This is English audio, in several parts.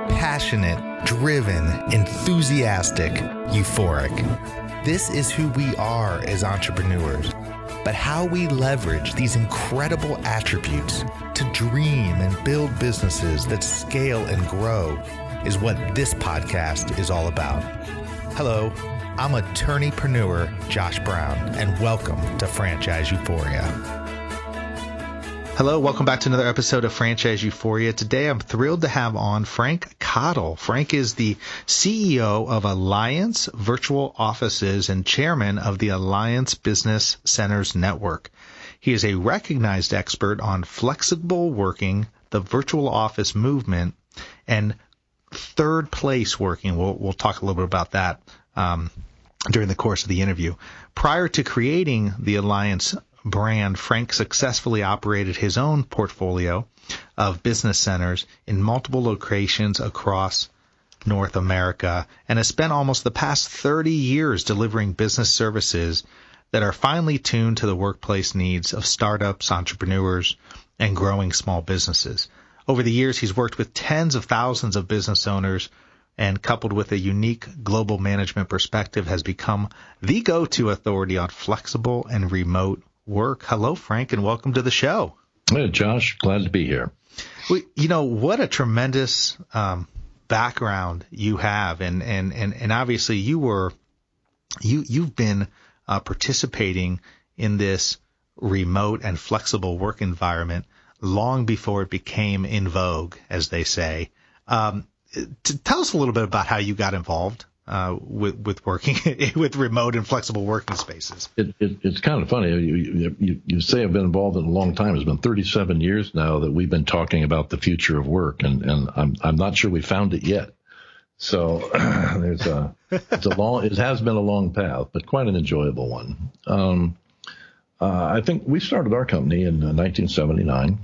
Passionate, driven, enthusiastic, euphoric. This is who we are as entrepreneurs. But how we leverage these incredible attributes to dream and build businesses that scale and grow is what this podcast is all about. Hello, I'm attorneypreneur Josh Brown, and welcome to Franchise Euphoria. Hello, welcome back to another episode of Franchise Euphoria. Today I'm thrilled to have on Frank Cottle. Frank is the CEO of Alliance Virtual Offices and chairman of the Alliance Business Centers Network. He is a recognized expert on flexible working, the virtual office movement, and third place working. We'll talk a little bit about that during the course of the interview. Prior to creating the Alliance brand, Frank successfully operated his own portfolio of business centers in multiple locations across North America and has spent almost the past 30 years delivering business services that are finely tuned to the workplace needs of startups, entrepreneurs, and growing small businesses. Over the years, he's worked with tens of thousands of business owners, and coupled with a unique global management perspective, has become the go-to authority on flexible and remote work. Hello, Frank, and welcome to the show. Hey, Josh, glad to be here. Well, you know, what a tremendous background you have, and obviously you've been participating in this remote and flexible work environment long before it became in vogue, as they say. Tell us a little bit about how you got involved with working with remote and flexible working spaces. It's kind of funny. You say I've been involved in a long time. It's been 37 years now that we've been talking about the future of work, and I'm not sure we found it yet. So it has been a long path, but quite an enjoyable one. I think we started our company in 1979,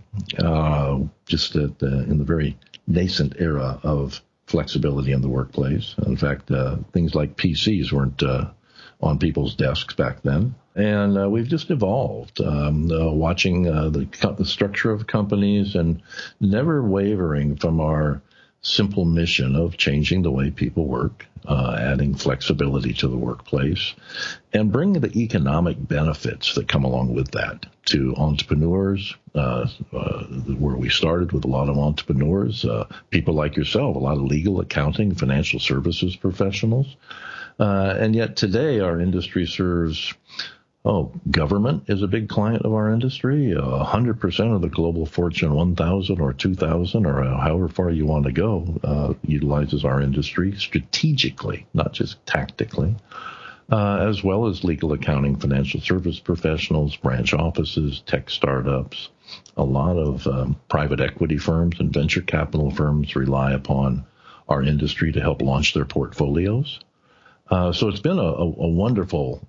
just in the very nascent era of flexibility in the workplace. In fact, things like PCs weren't on people's desks back then. And we've just evolved, watching the structure of companies and never wavering from our simple mission of changing the way people work, adding flexibility to the workplace, and bringing the economic benefits that come along with that to entrepreneurs, where we started with a lot of entrepreneurs, people like yourself, a lot of legal, accounting, financial services professionals. And yet today our industry serves government is a big client of our industry. 100% of the global Fortune 1,000 or 2,000 or however far you want to go utilizes our industry strategically, not just tactically, as well as legal, accounting, financial service professionals, branch offices, tech startups. A lot of private equity firms and venture capital firms rely upon our industry to help launch their portfolios. So it's been a wonderful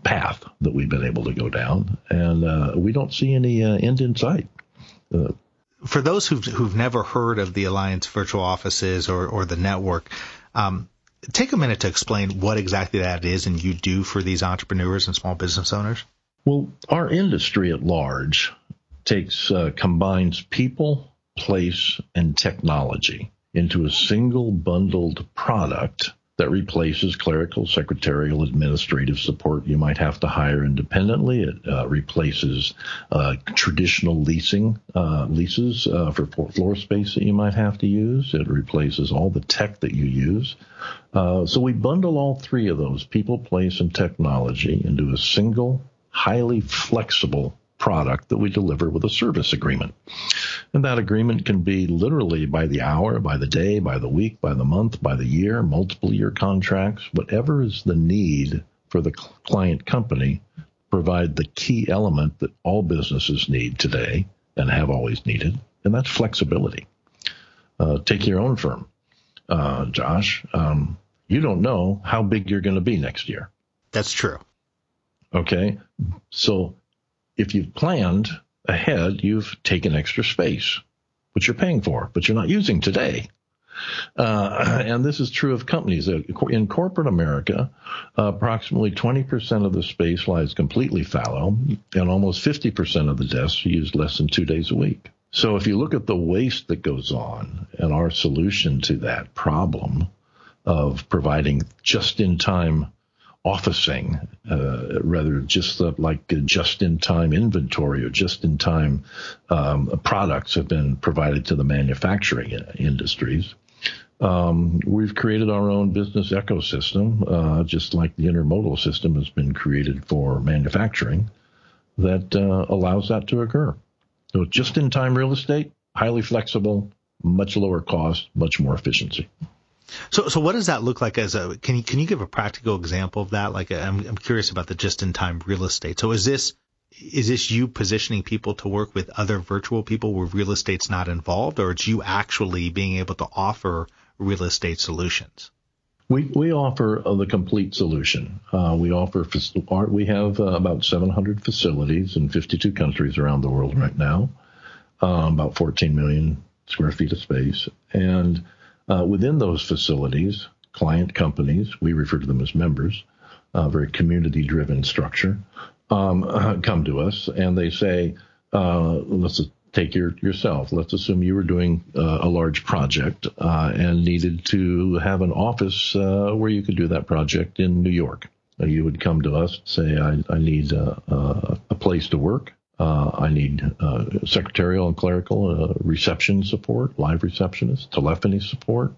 path that we've been able to go down, and we don't see any end in sight. For those who've never heard of the Alliance Virtual Offices or the network, take a minute to explain what exactly that is and you do for these entrepreneurs and small business owners. Well, our industry at large combines people, place, and technology into a single bundled product that replaces clerical, secretarial, administrative support you might have to hire independently. It replaces traditional leases for floor space that you might have to use. It replaces all the tech that you use. So we bundle all three of those, people, place, and technology, into a single, highly flexible product that we deliver with a service agreement. And that agreement can be literally by the hour, by the day, by the week, by the month, by the year, multiple year contracts, whatever is the need for the client company, provide the key element that all businesses need today and have always needed, and that's flexibility. Take your own firm, Josh. You don't know how big you're going to be next year. That's true. Okay. So if you've planned ahead, you've taken extra space, which you're paying for, but you're not using today. And this is true of companies. In corporate America, approximately 20% of the space lies completely fallow, and almost 50% of the desks are used less than 2 days a week. So if you look at the waste that goes on and our solution to that problem of providing just-in-time officing, rather just like just-in-time inventory or just-in-time products have been provided to the manufacturing industries. We've created our own business ecosystem, just like the intermodal system has been created for manufacturing, that allows that to occur. So just-in-time real estate, highly flexible, much lower cost, much more efficiency. So what does that look like can you give a practical example of that? Like I'm curious about the just-in-time real estate. So is this you positioning people to work with other virtual people where real estate's not involved, or it's you actually being able to offer real estate solutions? We offer the complete solution. We have about 700 facilities in 52 countries around the world right now, about 14 million square feet of space. And within those facilities, client companies, we refer to them as members, very community-driven structure, come to us and they say, let's take yourself. Let's assume you were doing a large project and needed to have an office where you could do that project in New York. You would come to us, say, I need a place to work. I need secretarial and clerical reception support, live receptionist, telephony support.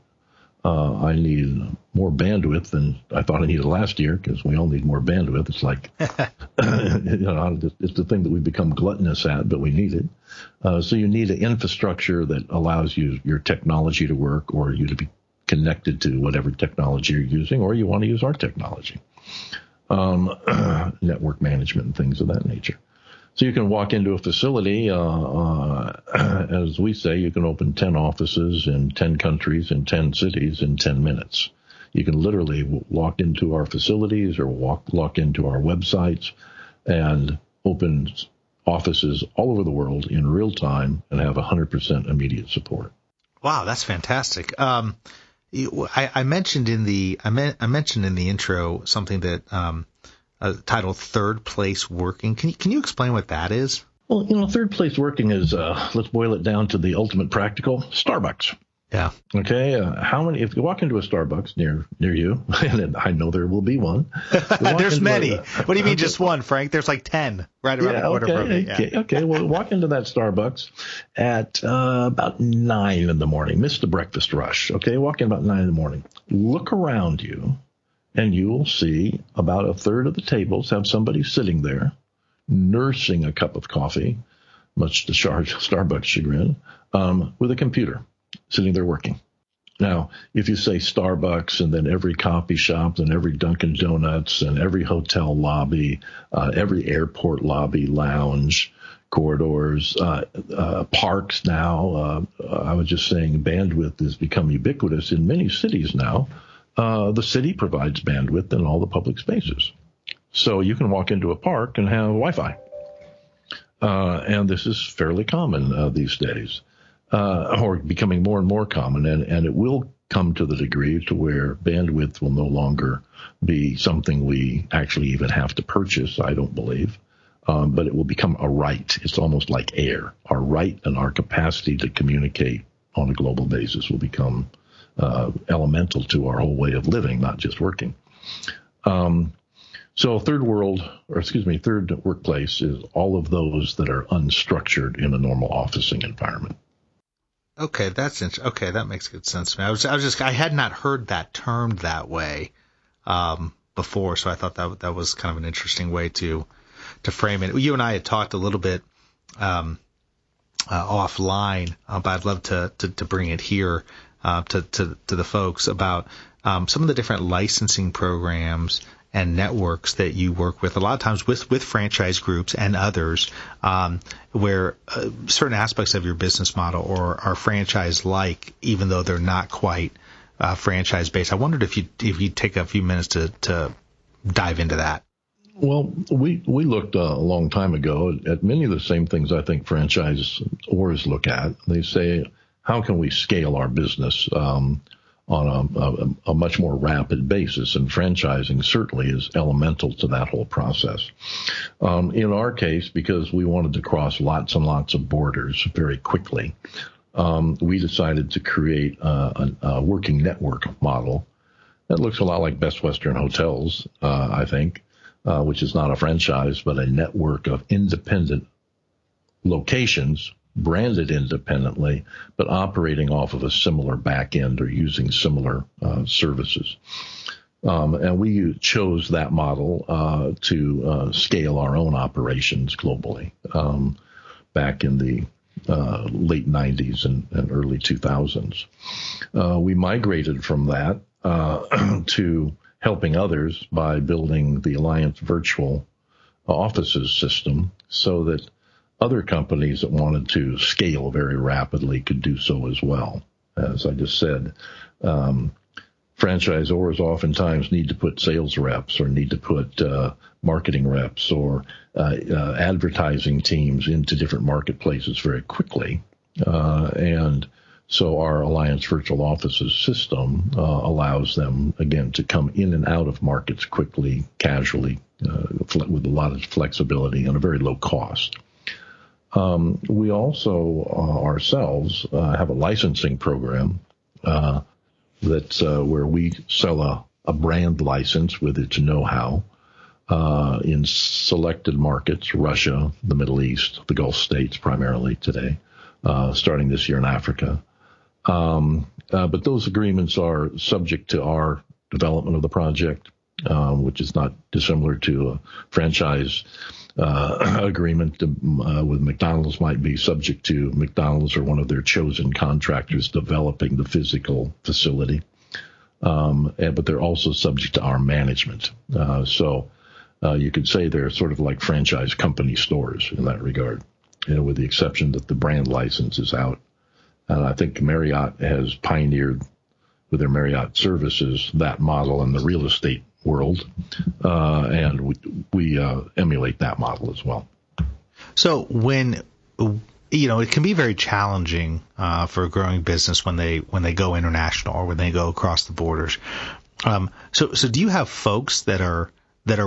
I need more bandwidth than I thought I needed last year, because we all need more bandwidth. It's like, it's the thing that we've become gluttonous at, but we need it. So you need an infrastructure that allows your technology to work, or you to be connected to whatever technology you're using, or you want to use our technology, network management and things of that nature. So you can walk into a facility, as we say, you can open 10 offices in 10 countries in 10 cities in 10 minutes. You can literally walk into our facilities or walk into our websites and open offices all over the world in real time and have 100% immediate support. Wow, that's fantastic. I mentioned in the intro something that titled Third Place Working. Can you explain what that is? Well, third place working is, let's boil it down to the ultimate practical, Starbucks. Yeah. Okay. If you walk into a Starbucks near you, and I know there will be one. There's many. What do you mean just one, Frank? There's like 10 right around the corner from me. Yeah. Okay. Well, walk into that Starbucks at about 9 in the morning. Miss the breakfast rush. Okay. Walk in about 9 in the morning. Look around you, and you will see about a third of the tables have somebody sitting there nursing a cup of coffee, much to Starbucks' chagrin, with a computer, sitting there working. Now, if you say Starbucks and then every coffee shop and every Dunkin' Donuts and every hotel lobby, every airport lobby, lounge, corridors, parks now, I was just saying bandwidth has become ubiquitous in many cities now. The city provides bandwidth in all the public spaces. So you can walk into a park and have Wi-Fi. And this is fairly common these days, or becoming more and more common. And it will come to the degree to where bandwidth will no longer be something we actually even have to purchase, I don't believe. But it will become a right. It's almost like air. Our right and our capacity to communicate on a global basis will become elemental to our whole way of living, not just working. So third workplace is all of those that are unstructured in a normal officing environment. Okay, that makes good sense to me. I had not heard that termed that way before, so I thought that was kind of an interesting way to frame it. You and I had talked a little bit offline, but I'd love to bring it here to the folks about some of the different licensing programs and networks that you work with, a lot of times with franchise groups and others, where certain aspects of your business model are franchise-like, even though they're not quite franchise-based. I wondered if you'd take a few minutes to dive into that. Well, we looked a long time ago at many of the same things I think franchisors look at. They say, how can we scale our business on a much more rapid basis? And franchising certainly is elemental to that whole process. In our case, because we wanted to cross lots and lots of borders very quickly, we decided to create a working network model that looks a lot like Best Western Hotels, I think, which is not a franchise, but a network of independent locations, branded independently, but operating off of a similar back end or using similar services. And we chose that model to scale our own operations globally back in the late 90s and early 2000s. We migrated from that to helping others by building the Alliance Virtual Offices system so that other companies that wanted to scale very rapidly could do so as well. As I just said, franchisors oftentimes need to put sales reps or need to put marketing reps or advertising teams into different marketplaces very quickly. And so our Alliance Virtual Offices system allows them, again, to come in and out of markets quickly, casually, with a lot of flexibility and a very low cost. We also ourselves have a licensing program that's where we sell a brand license with its know-how in selected markets, Russia, the Middle East, the Gulf states primarily today, starting this year in Africa. But those agreements are subject to our development of the project, which is not dissimilar to a franchise agreement with McDonald's might be subject to McDonald's or one of their chosen contractors developing the physical facility. But they're also subject to our management. So you could say they're sort of like franchise company stores in that regard, with the exception that the brand license is out. And I think Marriott has pioneered with their Marriott services that model in the real estate world, and we emulate that model as well. So when, it can be very challenging for a growing business when they go international or when they go across the borders. So do you have folks that are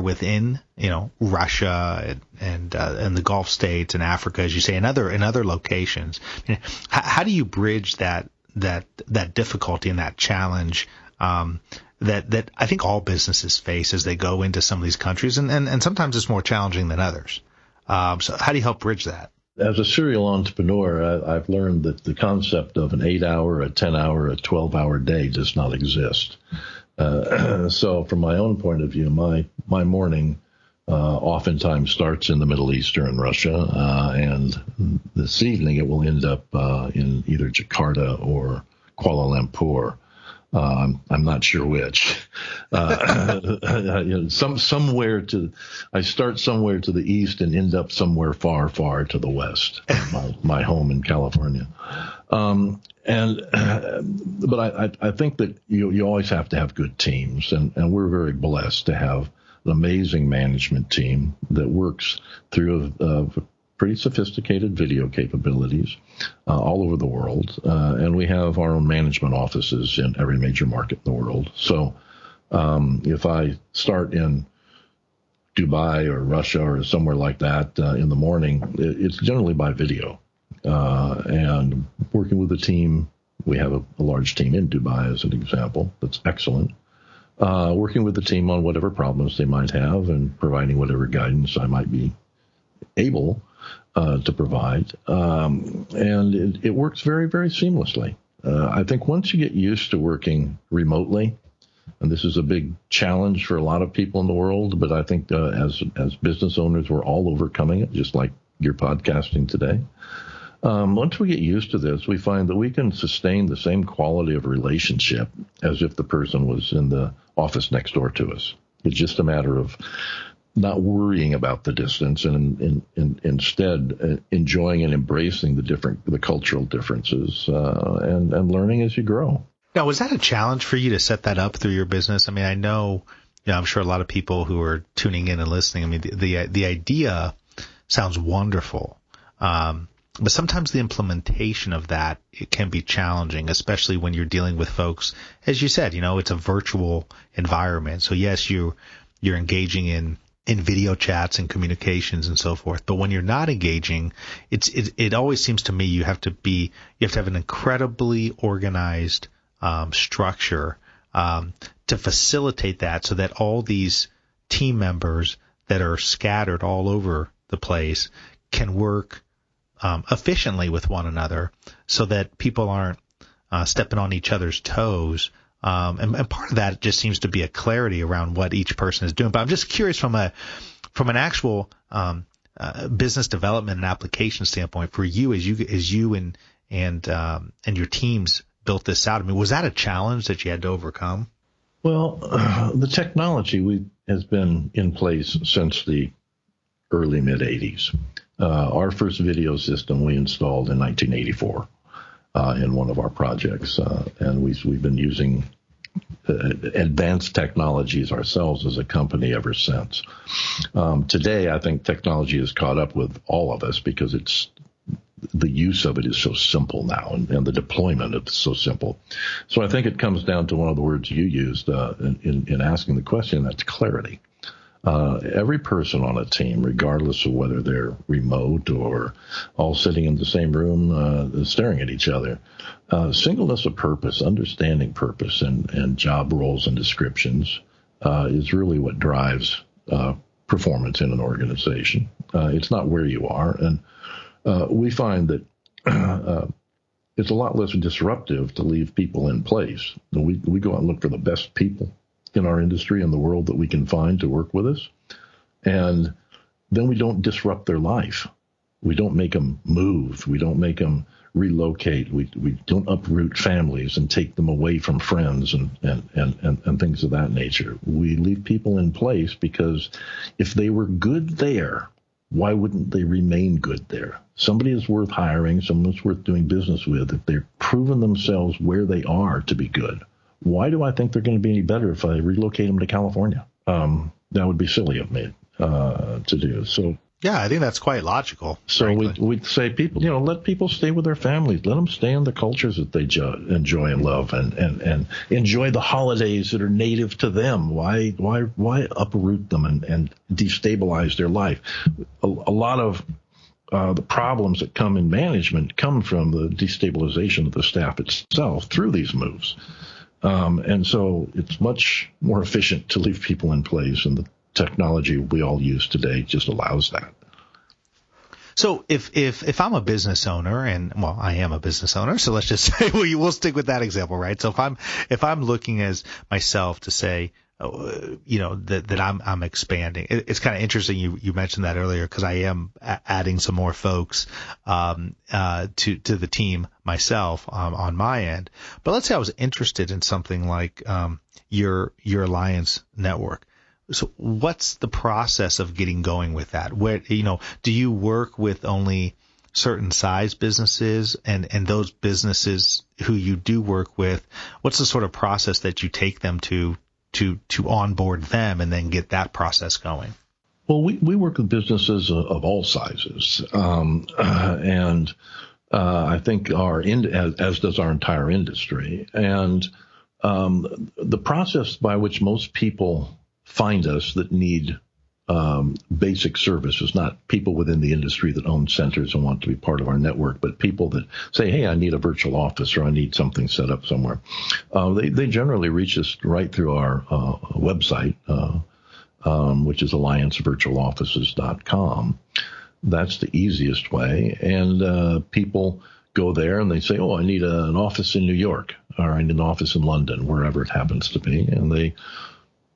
within, Russia and the Gulf states and Africa, as you say, and other locations? How do you bridge that difficulty and that challenge that I think all businesses face as they go into some of these countries, and sometimes it's more challenging than others. So how do you help bridge that? As a serial entrepreneur, I've learned that the concept of an 8-hour, a 10-hour, a 12-hour day does not exist. So from my own point of view, my morning oftentimes starts in the Middle East or in Russia, and this evening it will end up in either Jakarta or Kuala Lumpur. I'm not sure which. I start somewhere to the east and end up somewhere far, far to the west. My home in California. But I think that you always have to have good teams, and we're very blessed to have an amazing management team that works through pretty sophisticated video capabilities all over the world. And we have our own management offices in every major market in the world. So if I start in Dubai or Russia or somewhere like that in the morning, it's generally by video. And working with a team, we have a large team in Dubai as an example. That's excellent. Working with the team on whatever problems they might have and providing whatever guidance I might be able to provide. And it works very, very seamlessly. I think once you get used to working remotely, and this is a big challenge for a lot of people in the world, but I think as business owners, we're all overcoming it, just like you're podcasting today. Once we get used to this, we find that we can sustain the same quality of relationship as if the person was in the office next door to us. It's just a matter of not worrying about the distance and instead enjoying and embracing the cultural differences and learning as you grow. Now, was that a challenge for you to set that up through your business? I mean, I know, I'm sure a lot of people who are tuning in and listening, I mean, the idea sounds wonderful. But sometimes the implementation of that, it can be challenging, especially when you're dealing with folks. As you said, it's a virtual environment. So yes, you're engaging in video chats and communications and so forth. But when you're not engaging, it always seems to me you have to have an incredibly organized structure to facilitate that, so that all these team members that are scattered all over the place can work efficiently with one another, so that people aren't stepping on each other's toes. And part of that just seems to be a clarity around what each person is doing. But I'm just curious from an actual business development and application standpoint for you, as you and your teams built this out. I mean, was that a challenge that you had to overcome? Well, the technology has been in place since the early mid-'80s. Our first video system we installed in 1984 in one of our projects, and we've been using advanced technologies ourselves as a company ever since. Today, I think technology has caught up with all of us because the use of it is so simple now, and the deployment of it is so simple. So I think it comes down to one of the words you used in asking the question, that's clarity. Every person on a team, regardless of whether they're remote or all sitting in the same room staring at each other, singleness of purpose, understanding purpose and job roles and descriptions is really what drives performance in an organization. It's not where you are. And we find that it's a lot less disruptive to leave people in place. We go out and look for the best people in our industry and the world that we can find to work with us. And then we don't disrupt their life. We don't make them move. We don't make them relocate. We don't uproot families and take them away from friends and things of that nature. We leave people in place because if they were good there, why wouldn't they remain good there? Somebody is worth hiring, someone is worth doing business with if they've proven themselves where they are to be good. Why do I think they're going to be any better if I relocate them to California? That would be silly of me to do. So yeah, I think that's quite logical. So we'd say people, let people stay with their families. Let them stay in the cultures that they enjoy and love, and enjoy the holidays that are native to them. Why uproot them and destabilize their life? A lot of the problems that come in management come from the destabilization of the staff itself through these moves. And so it's much more efficient to leave people in place, and the technology we all use today just allows that. So if I'm a business owner, and well, I am a business owner, so let's just say we'll stick with that example, right? So if I'm looking as myself to say, that I'm expanding. It's kind of interesting you mentioned that earlier, because I am adding some more folks to the team myself on my end. But let's say I was interested in something like your Alliance network. So what's the process of getting going with that? Where do you work with only certain size businesses, and those businesses who you do work with, what's the sort of process that you take them to onboard them and then get that process going? Well, we work with businesses of all sizes, and I think as does our entire industry. And the process by which most people find us that need basic services, not people within the industry that own centers and want to be part of our network, but people that say, hey, I need a virtual office or I need something set up somewhere. They generally reach us right through our website, which is alliancevirtualoffices.com. That's the easiest way. And people go there and they say, oh, I need an office in New York, or I need an office in London, wherever it happens to be. And they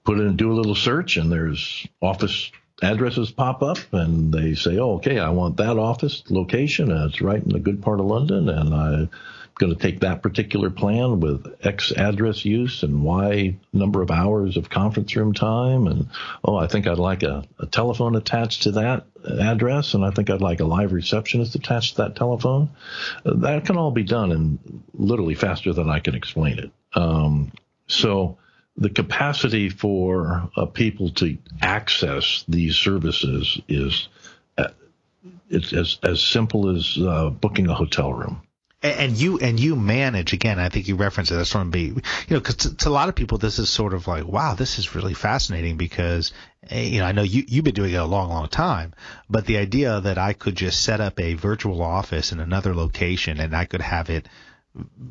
put in and do a little search, and there's office addresses pop up, and they say, oh, okay, I want that office location, and it's right in a good part of London, and I'm going to take that particular plan with X address use and Y number of hours of conference room time, and I think I'd like a telephone attached to that address, and I think I'd like a live receptionist attached to that telephone. That can all be done in literally faster than I can explain it. So the capacity for people to access these services is it's as simple as booking a hotel room. And you manage, again, I think you referenced it. That's going to be, because to a lot of people, this is sort of like, wow, this is really fascinating because, I know you've been doing it a long, long time, but the idea that I could just set up a virtual office in another location and I could have it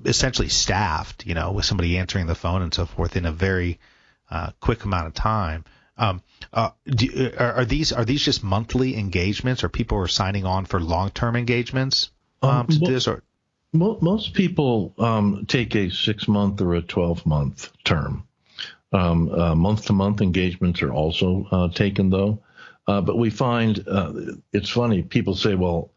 essentially staffed, with somebody answering the phone and so forth in a very quick amount of time. Are these just monthly engagements, or people are signing on for long-term engagements to do this? Or most people take a 6-month or a 12-month term. Month-to-month engagements are also taken, though. But we find it's funny. People say, "Well,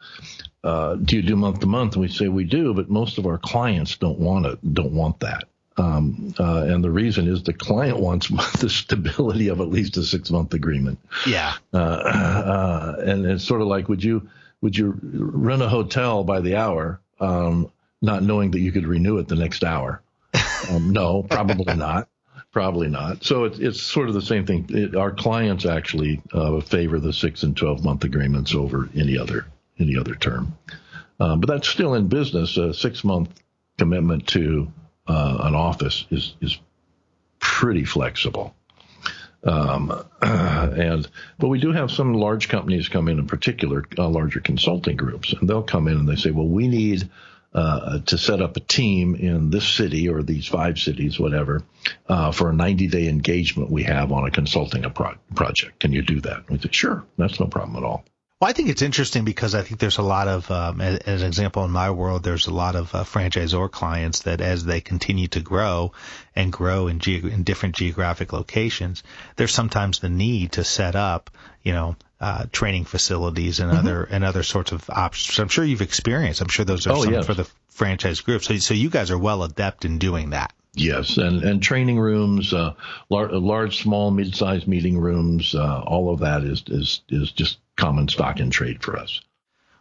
do you do month-to-month?" And we say we do, but most of our clients don't want that. And the reason is the client wants the stability of at least a 6-month agreement. Yeah. And it's sort of like, would you rent a hotel by the hour, not knowing that you could renew it the next hour? No, probably not. Probably not. So it's sort of the same thing. Our clients actually favor the 6 and 12-month agreements over any other term. But that's still in business. A 6-month commitment to an office is pretty flexible. But we do have some large companies come in particular, larger consulting groups, and they'll come in and they say, well, we need to set up a team in this city or these 5 cities, whatever, for a 90-day engagement we have on a consulting project. Can you do that? And we say, sure, that's no problem at all. Well, I think it's interesting because I think there's a lot of, as an example in my world, there's a lot of franchisor clients that as they continue to grow and grow in different geographic locations, there's sometimes the need to set up, training facilities and other sorts of options. I'm sure you've experienced. I'm sure those are some for the franchise groups. So you guys are well adept in doing that. Yes, and training rooms, large, small, mid-sized meeting rooms, all of that is just common stock in trade for us.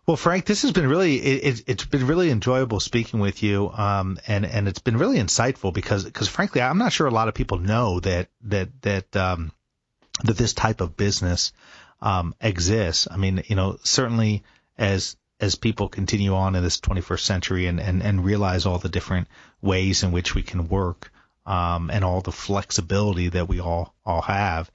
Well, Frank, this has been it's been really enjoyable speaking with you, and it's been really insightful because frankly, I'm not sure a lot of people know that this type of business exists. I mean, certainly as people continue on in this 21st century and realize all the different ways in which we can work, and all the flexibility that we all have,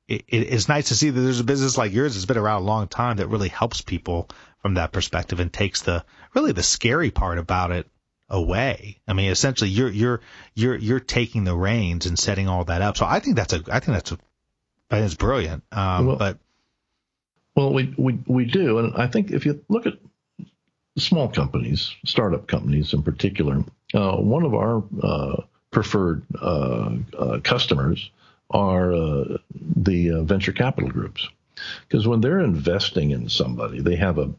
it's nice to see that there's a business like yours that's been around a long time that really helps people from that perspective and takes the scary part about it away. I mean, essentially you're taking the reins and setting all that up. So I think that's brilliant. Well, we do. And I think if you look at small companies, startup companies in particular, one of our preferred customers are the venture capital groups, because when they're investing in somebody, they have an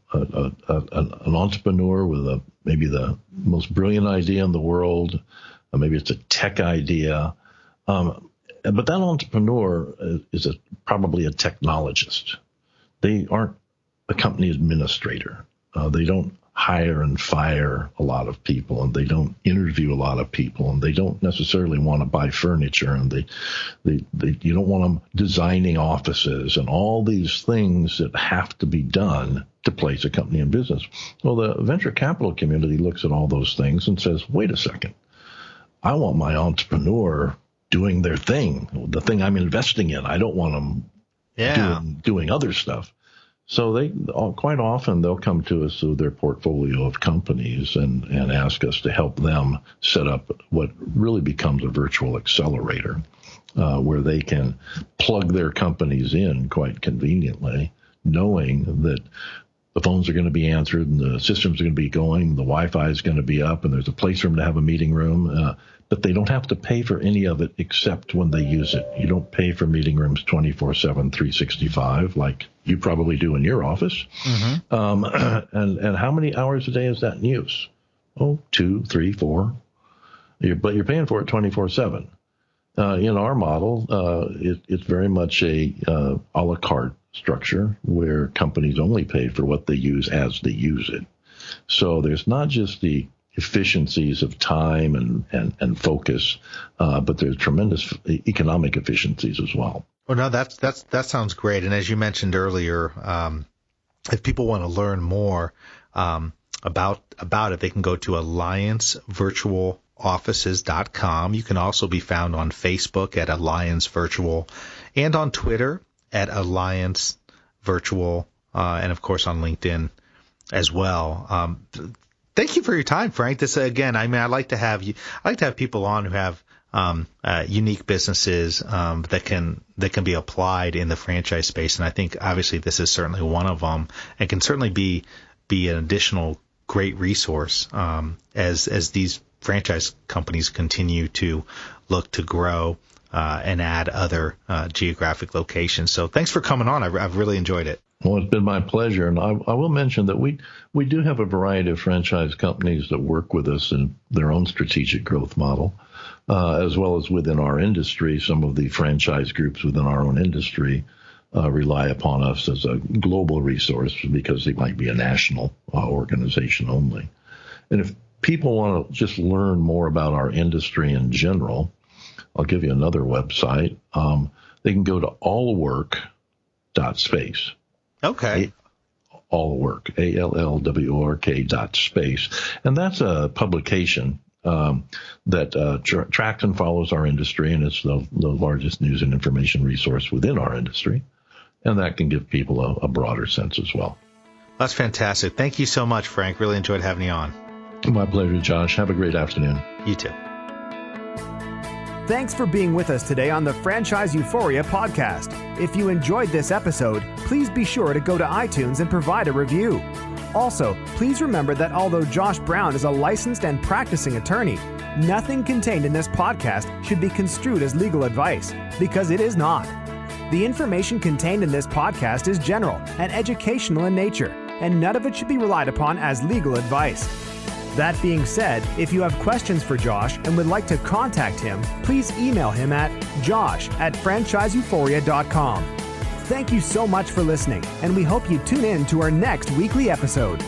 entrepreneur with maybe the most brilliant idea in the world, maybe it's a tech idea, but that entrepreneur is probably a technologist. They aren't a company administrator. They don't hire and fire a lot of people, and they don't interview a lot of people, and they don't necessarily want to buy furniture, and you don't want them designing offices and all these things that have to be done to place a company in business. Well, the venture capital community looks at all those things and says, wait a second, I want my entrepreneur doing their thing, the thing I'm investing in. I don't want them doing other stuff. So they quite often they'll come to us through their portfolio of companies and ask us to help them set up what really becomes a virtual accelerator, where they can plug their companies in quite conveniently, knowing that the phones are going to be answered and the systems are going to be going, the Wi-Fi is going to be up, and there's a place for them to have a meeting room. But they don't have to pay for any of it except when they use it. You don't pay for meeting rooms 24/7, 365 like you probably do in your office. Mm-hmm. And how many hours a day is that in use? 2, 3, 4. But you're paying for it 24/7. In our model, it's very much a la carte structure where companies only pay for what they use as they use it. So there's not just the efficiencies of time and focus, but there's tremendous economic efficiencies as well. Well, no, that sounds great. And as you mentioned earlier, if people want to learn more about it, they can go to alliancevirtualoffices.com. You can also be found on Facebook at Alliance Virtual and on Twitter at Alliance Virtual, and of course on LinkedIn as well. Thank you for your time, Frank. This again, I like to have people on who have unique businesses that can be applied in the franchise space, and I think obviously this is certainly one of them, and can certainly be an additional great resource as these franchise companies continue to look to grow and add other geographic locations. So thanks for coming on. I've really enjoyed it. Well, it's been my pleasure. And I will mention that we do have a variety of franchise companies that work with us in their own strategic growth model, as well as within our industry. Some of the franchise groups within our own industry rely upon us as a global resource because they might be a national organization only. And if people want to just learn more about our industry in general, I'll give you another website. They can go to allwork.space. Okay. Allwork, ALLWORK.space. And that's a publication that tracks and follows our industry, and it's the largest news and information resource within our industry. And that can give people a broader sense as well. That's fantastic. Thank you so much, Frank. Really enjoyed having you on. My pleasure, Josh. Have a great afternoon. You too. Thanks for being with us today on the Franchise Euphoria podcast. If you enjoyed this episode, please be sure to go to iTunes and provide a review. Also, please remember that although Josh Brown is a licensed and practicing attorney, nothing contained in this podcast should be construed as legal advice, because it is not. The information contained in this podcast is general and educational in nature, and none of it should be relied upon as legal advice. That being said, if you have questions for Josh and would like to contact him, please email him at josh@franchiseeuphoria.com. Thank you so much for listening, and we hope you tune in to our next weekly episode.